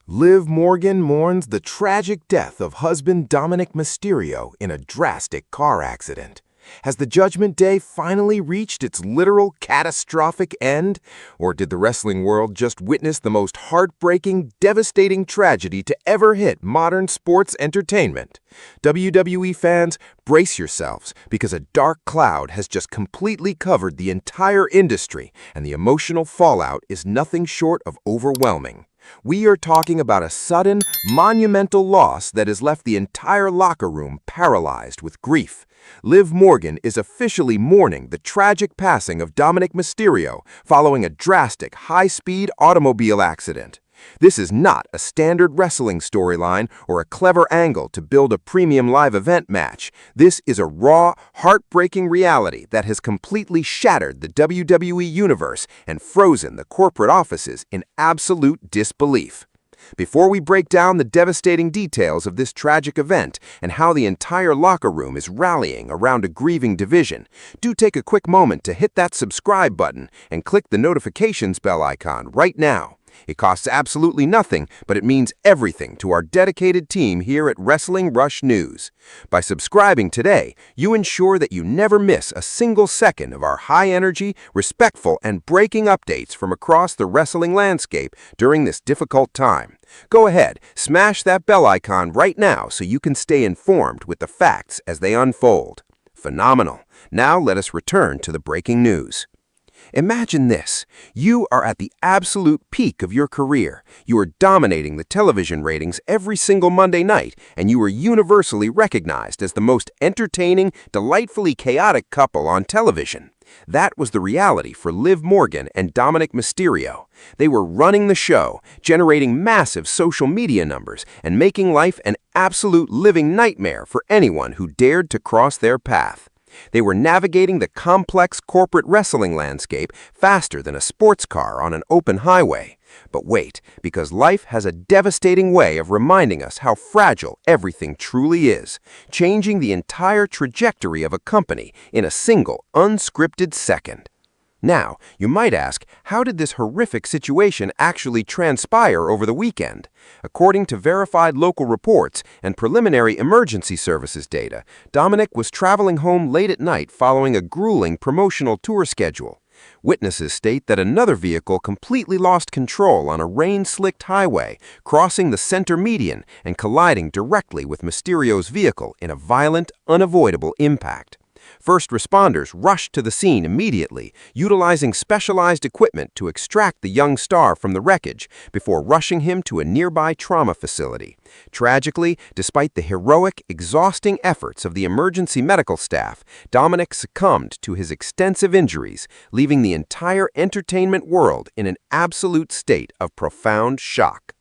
Liv Morgan mourns the tragic death of husband Dominik Mysterio in a drastic car accident. Has the Judgment Day finally reached its literal catastrophic end? Or did the wrestling world just witness the most heartbreaking, devastating tragedy to ever hit modern sports entertainment? WWE fans, brace yourselves, because a dark cloud has just completely covered the entire industry, and the emotional fallout is nothing short of overwhelming. We are talking about a sudden, monumental loss that has left the entire locker room paralyzed with grief. Liv Morgan is officially mourning the tragic passing of Dominik Mysterio following a drastic, high-speed automobile accident. This is not a standard wrestling storyline or a clever angle to build a premium live event match. This is a raw, heartbreaking reality that has completely shattered the WWE universe and frozen the corporate offices in absolute disbelief. Before we break down the devastating details of this tragic event and how the entire locker room is rallying around a grieving division, do take a quick moment to hit that subscribe button and click the notifications bell icon right now. It costs absolutely nothing, but it means everything to our dedicated team here at Wrestling Rush News. By subscribing today, you ensure that you never miss a single second of our high-energy, respectful, and breaking updates from across the wrestling landscape during this difficult time. Go ahead, smash that bell icon right now so you can stay informed with the facts as they unfold. Phenomenal. Now let us return to the breaking news. Imagine this. You are at the absolute peak of your career. You are dominating the television ratings every single Monday night, and you are universally recognized as the most entertaining, delightfully chaotic couple on television. That was the reality for Liv Morgan and Dominik Mysterio. They were running the show, generating massive social media numbers, and making life an absolute living nightmare for anyone who dared to cross their path. They were navigating the complex corporate wrestling landscape faster than a sports car on an open highway. But wait, because life has a devastating way of reminding us how fragile everything truly is, changing the entire trajectory of a company in a single, unscripted second. Now, you might ask, how did this horrific situation actually transpire over the weekend? According to verified local reports and preliminary emergency services data, Dominik was traveling home late at night following a grueling promotional tour schedule. Witnesses state that another vehicle completely lost control on a rain-slicked highway, crossing the center median and colliding directly with Mysterio's vehicle in a violent, unavoidable impact. First responders rushed to the scene immediately, utilizing specialized equipment to extract the young star from the wreckage before rushing him to a nearby trauma facility. Tragically, despite the heroic, exhausting efforts of the emergency medical staff, Dominik succumbed to his extensive injuries, leaving the entire entertainment world in an absolute state of profound shock.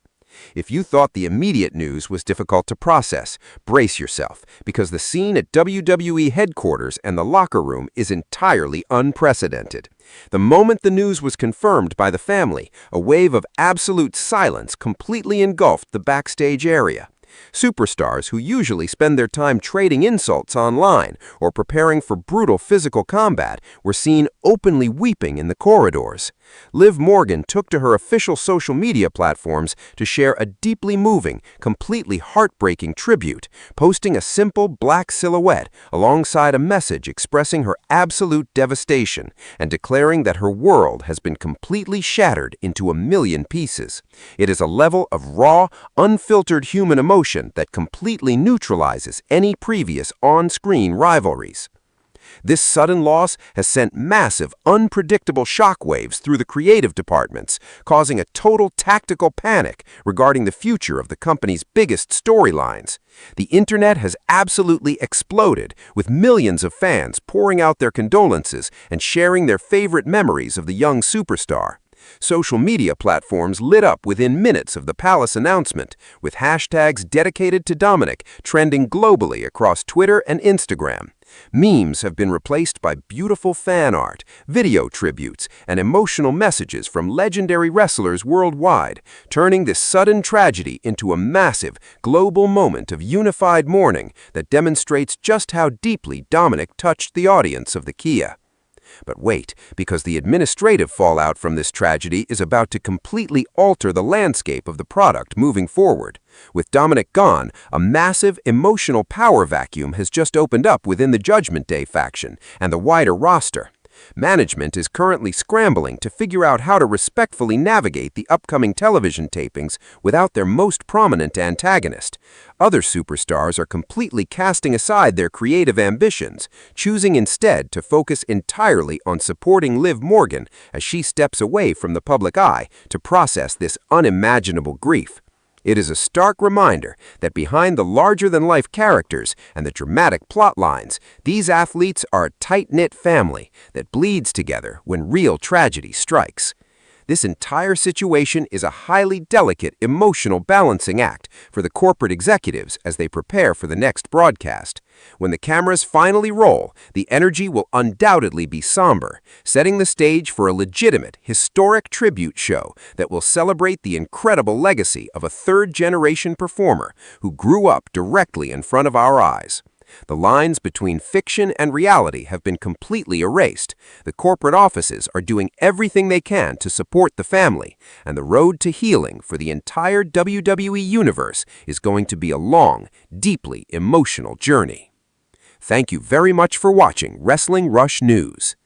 If you thought the immediate news was difficult to process, brace yourself, because the scene at WWE headquarters and the locker room is entirely unprecedented. The moment the news was confirmed by the family, a wave of absolute silence completely engulfed the backstage area. Superstars who usually spend their time trading insults online or preparing for brutal physical combat were seen openly weeping in the corridors. Liv Morgan took to her official social media platforms to share a deeply moving, completely heartbreaking tribute, posting a simple black silhouette alongside a message expressing her absolute devastation and declaring that her world has been completely shattered into a million pieces. It is a level of raw, unfiltered human emotion that completely neutralizes any previous on-screen rivalries. This sudden loss has sent massive, unpredictable shockwaves through the creative departments, causing a total tactical panic regarding the future of the company's biggest storylines. The internet has absolutely exploded, with millions of fans pouring out their condolences and sharing their favorite memories of the young superstar. Social media platforms lit up within minutes of the Palace announcement, with hashtags dedicated to Dominik trending globally across Twitter and Instagram. Memes have been replaced by beautiful fan art, video tributes, and emotional messages from legendary wrestlers worldwide, turning this sudden tragedy into a massive, global moment of unified mourning that demonstrates just how deeply Dominik touched the audience of the Kia. But wait, because the administrative fallout from this tragedy is about to completely alter the landscape of the product moving forward. With Dominik gone, a massive emotional power vacuum has just opened up within the Judgment Day faction and the wider roster. Management is currently scrambling to figure out how to respectfully navigate the upcoming television tapings without their most prominent antagonist. Other superstars are completely casting aside their creative ambitions, choosing instead to focus entirely on supporting Liv Morgan as she steps away from the public eye to process this unimaginable grief. It is a stark reminder that behind the larger-than-life characters and the dramatic plot lines, these athletes are a tight-knit family that bleeds together when real tragedy strikes. This entire situation is a highly delicate emotional balancing act for the corporate executives as they prepare for the next broadcast. When the cameras finally roll, the energy will undoubtedly be somber, setting the stage for a legitimate, historic tribute show that will celebrate the incredible legacy of a third-generation performer who grew up directly in front of our eyes. The lines between fiction and reality have been completely erased. The corporate offices are doing everything they can to support the family, and the road to healing for the entire WWE universe is going to be a long, deeply emotional journey. Thank you very much for watching Wrestling Rush News.